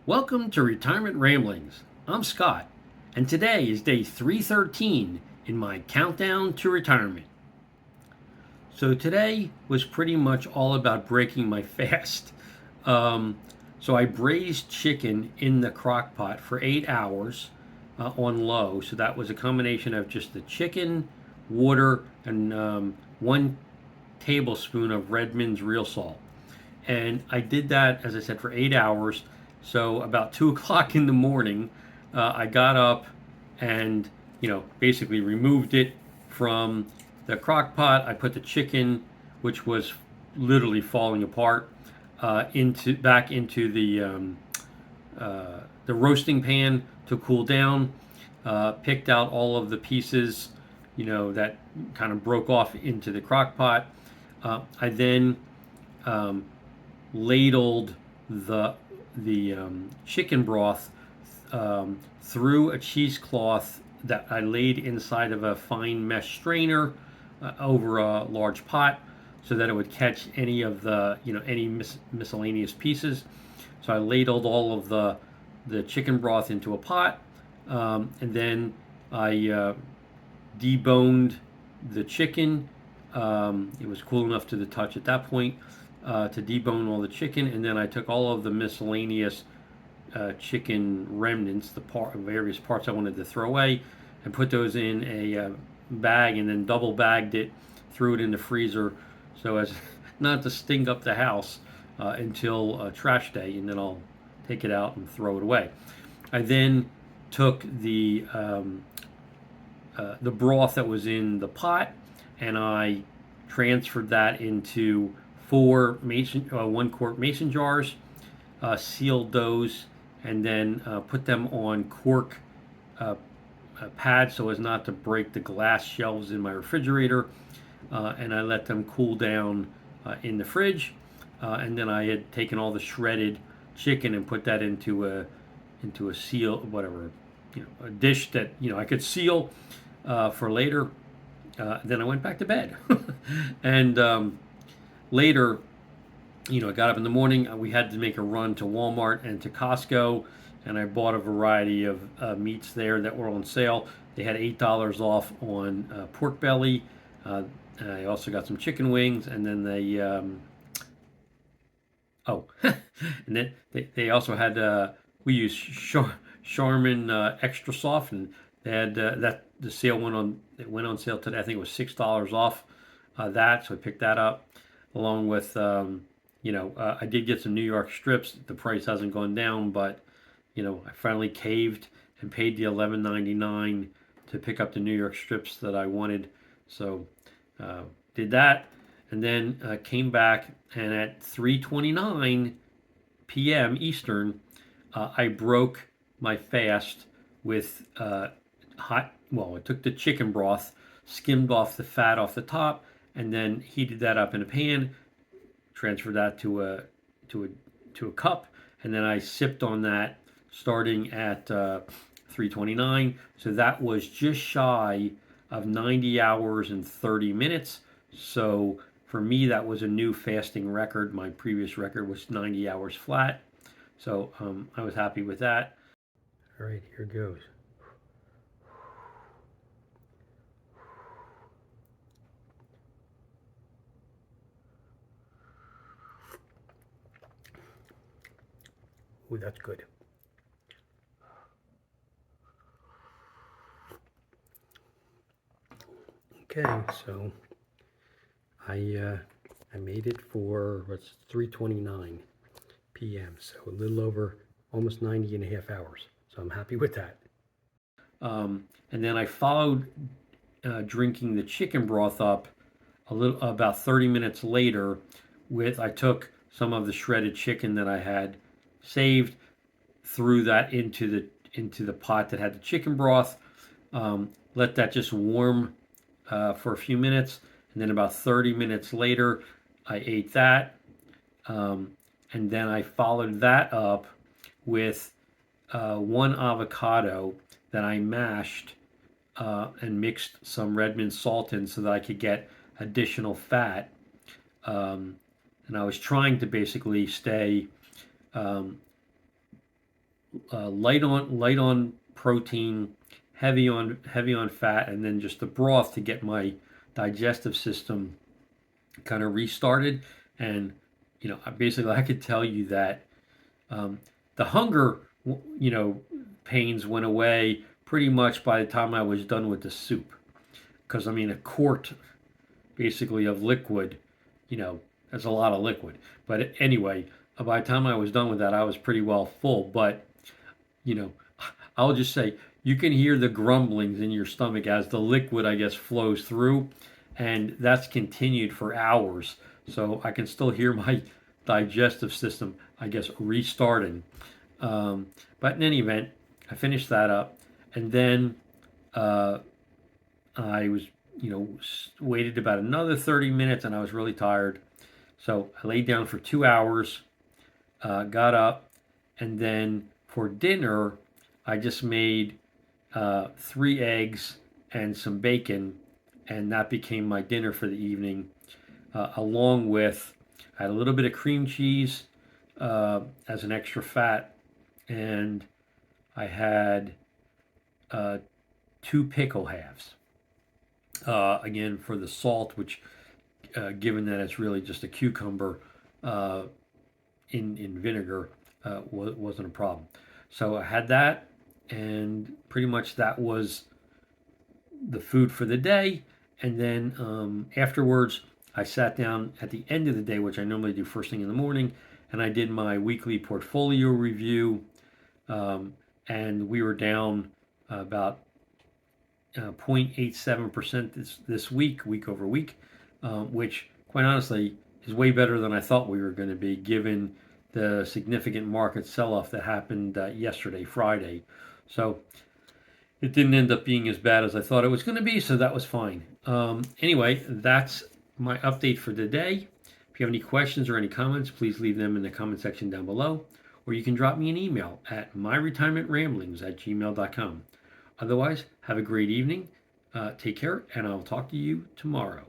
Welcome to Retirement Ramblings. I'm Scott, and today is day 313 in my countdown to retirement. So today was pretty much all about breaking my fast. Um, so I braised chicken in the crock pot for 8 hours on low. So that was a combination of just the chicken, water, and 1 tablespoon of Redmond's real salt. And I did that, as I said, for 8 hours. So about 2 o'clock in the morning, I got up and, basically removed it from the crock pot. I put the chicken, which was literally falling apart, into back into the roasting pan to cool down. Picked out all of the pieces, that kind of broke off into the crock pot. I then um, ladled the chicken broth through a cheesecloth that I laid inside of a fine mesh strainer over a large pot, so that it would catch any of the any miscellaneous pieces. So I ladled all of the chicken broth into a pot, and then I deboned the chicken. It was cool enough to the touch at that point to debone all the chicken, and then I took all of the miscellaneous chicken remnants, the various parts I wanted to throw away, and put those in a bag, and then double bagged it, threw it in the freezer, so as not to stink up the house until trash day, and then I'll take it out and throw it away. I then took the broth that was in the pot, and I transferred that into 1 quart mason jars, sealed those, and then put them on cork pads so as not to break the glass shelves in my refrigerator. And I let them cool down in the fridge. And then I had taken all the shredded chicken and put that into a seal, whatever, a dish that I could seal for later. Then I went back to bed, and later, I got up in the morning. We had to make a run to Walmart and to Costco, and I bought a variety of meats there that were on sale. They had $8 off on pork belly. I also got some chicken wings, and then and then they also had we use Charmin extra soft, and they had that the sale went on. It went on sale today. I think it was $6 off that, so I picked that up along with. I did get some New York strips. The price hasn't gone down, but I finally caved and paid the $11.99 to pick up the New York strips that I wanted. So did that, and then came back, and at 3:29 p.m. Eastern, I broke my fast with hot. Well, I took the chicken broth, skimmed off the fat off the top, and then heated that up in a pan. Transferred that to a cup, and then I sipped on that starting at 3:29. So that was just shy of 90 hours and 30 minutes. So for me, that was a new fasting record. My previous record was 90 hours flat. So I was happy with that. All right, here goes. Ooh, that's good. Okay, so I made it for 3:29 p.m. So a little over almost 90 and a half hours. So I'm happy with that. And then I followed drinking the chicken broth up about 30 minutes later I took some of the shredded chicken that I had saved, threw that into the pot that had the chicken broth, let that just warm for a few minutes, and then about 30 minutes later, I ate that, and then I followed that up with 1 avocado that I mashed and mixed some Redmond salt in so that I could get additional fat. And I was trying to basically stay light on protein, heavy on fat, and then just the broth to get my digestive system kind of restarted. And basically, I could tell you that um, the hunger, pains went away pretty much by the time I was done with the soup. Because I mean, a quart basically of liquid, that's a lot of liquid. But anyway, by the time I was done with that, I was pretty well full. But you know, I'll just say you can hear the grumblings in your stomach as the liquid, I guess, flows through, and that's continued for hours. So I can still hear my digestive system, I guess, restarting. But in any event, I finished that up, and then uh, I was, waited about another 30 minutes, and I was really tired. So I laid down for 2 hours, got up, and then for dinner, I just made 3 eggs and some bacon, and that became my dinner for the evening, along with I had a little bit of cream cheese as an extra fat, and I had uh, 2 pickle halves. Again, for the salt, which, given that it's really just a cucumber uh, in vinegar, wasn't a problem. So I had that, and pretty much that was the food for the day. And then afterwards, I sat down at the end of the day, which I normally do first thing in the morning, and I did my weekly portfolio review. Um, and we were down about 0.87% this week over week, which quite honestly is way better than I thought we were going to be, given the significant market sell-off that happened yesterday, Friday. So it didn't end up being as bad as I thought it was going to be, so that was fine. Anyway, that's my update for today. If you have any questions or any comments, please leave them in the comment section down below, or you can drop me an email at myretirementramblings@gmail.com. Otherwise, have a great evening. Take care, and I'll talk to you tomorrow.